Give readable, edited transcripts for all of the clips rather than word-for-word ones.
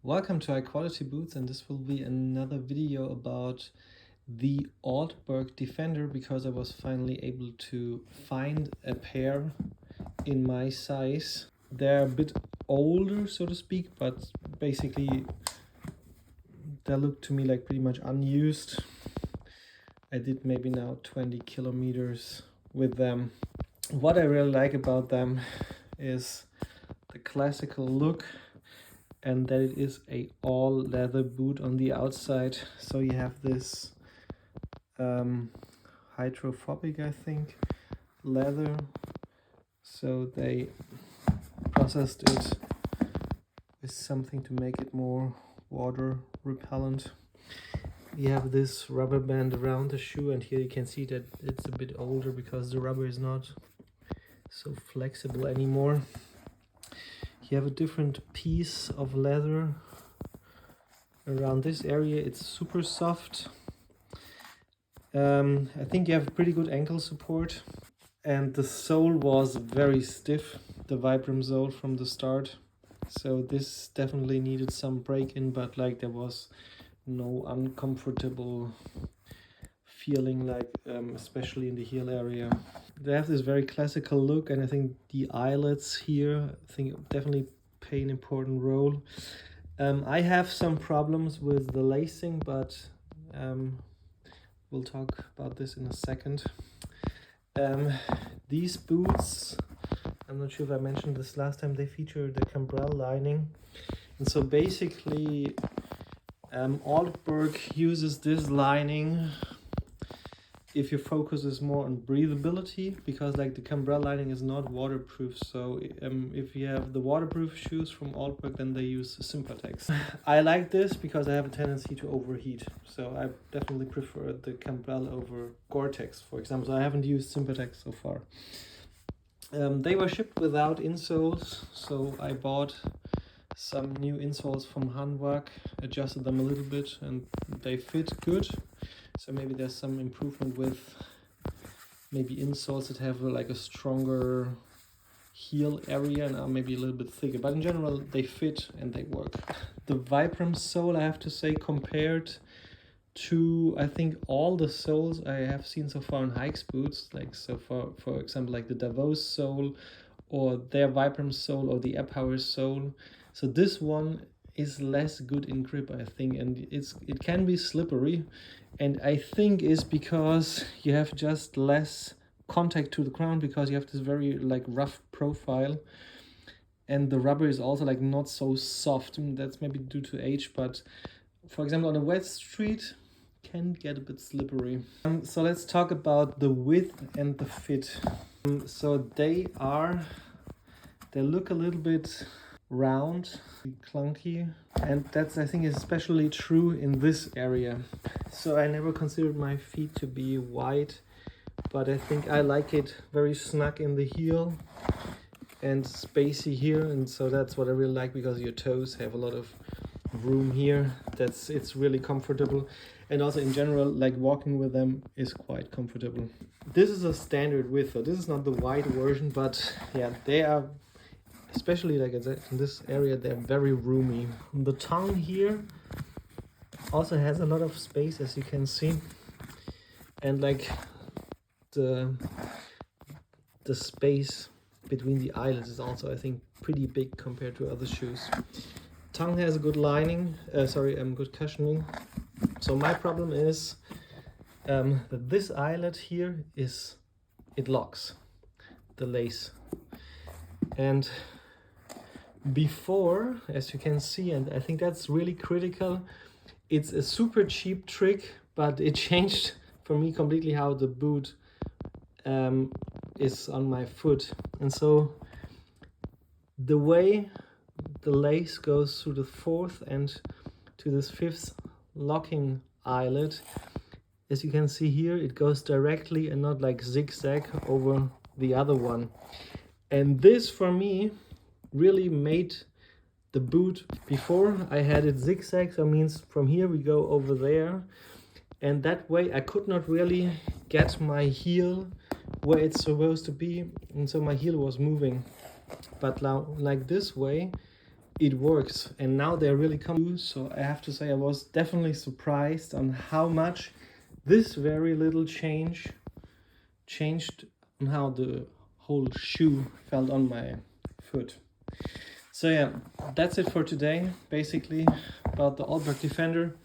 Welcome to High Quality Boots, and this will be another video about the Altberg Defender because I was finally able to find a pair in my size. They're a bit older, so to speak, but basically they look to me like pretty much unused. I did maybe now 20 kilometers with them. What I really like about them is the classical look, and that it is a all leather boot on the outside. So you have this hydrophobic, I think, leather. So they processed it with something to make it more water repellent. You have this rubber band around the shoe, and here you can see that it's a bit older because the rubber is not so flexible anymore. You have a different piece of leather around this area. It's super soft. I think you have pretty good ankle support, and the sole was very stiff, the Vibram sole from the start. So this definitely needed some break-in, but like there was no uncomfortable feeling, like especially in the heel area. They have this very classical look, and I think the eyelets here definitely play an important role. I have some problems with the lacing, but we'll talk about this in a second. These boots, I'm not sure if I mentioned this last time, they feature the cambrel lining. And so basically Altberg uses this lining if your focus is more on breathability, because like the cambrel lining is not waterproof. So if you have the waterproof shoes from Altberg, then they use Sympatex. I like this because I have a tendency to overheat, so I definitely prefer the cambrel over Gore-Tex, for example. So I haven't used Sympatex so far. They were shipped without insoles, so I bought some new insoles from Hanwag, adjusted them a little bit, and they fit good. So maybe there's some improvement with maybe insoles that have like a stronger heel area and are maybe a little bit thicker. But in general, they fit and they work. The Vibram sole, I have to say, compared to I think all the soles I have seen so far in hikes boots, like so for example like the Davos sole or their Vibram sole or the Airpower sole. So this one is less good in grip, I think, and it can be slippery, and I think is because you have just less contact to the ground because you have this very like rough profile, and the rubber is also like not so soft. That's maybe due to age, but for example on a wet street can get a bit slippery. So let's talk about the width and the fit. So they look a little bit round, clunky, and that's I think especially true in this area. So I never considered my feet to be wide, but I think I like it very snug in the heel and spacey here, and so that's what I really like, because your toes have a lot of room here. It's really comfortable, and also in general like walking with them is quite comfortable. This is a standard width, so this is not the wide version, but yeah, they are, especially like in this area, they're very roomy. The tongue here also has a lot of space, as you can see, and like the space between the eyelets is also I think pretty big compared to other shoes. Tongue has a good lining, good cushioning. So my problem is that this eyelet here it locks the lace, and before, as you can see, and I think that's really critical, it's a super cheap trick, but it changed for me completely how the boot is on my foot. And so the way the lace goes through the fourth and to this fifth locking eyelet, as you can see here, it goes directly and not like zigzag over the other one. And this for me really made the boot. Before I had it zigzag, so it means from here we go over there, and that way I could not really get my heel where it's supposed to be, and so my heel was moving. But now like this way, it works, and now they're really coming. So I have to say I was definitely surprised on how much this very little change changed on how the whole shoe felt on my foot. So yeah, that's it for today, basically, about the Altberg Defender.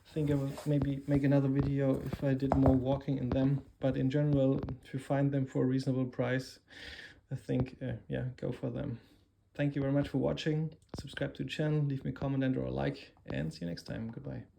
I think I will maybe make another video if I did more walking in them, but in general, if you find them for a reasonable price, I think, yeah, go for them. Thank you very much for watching. Subscribe to the channel, leave me a comment and or a like, and see you next time. Goodbye.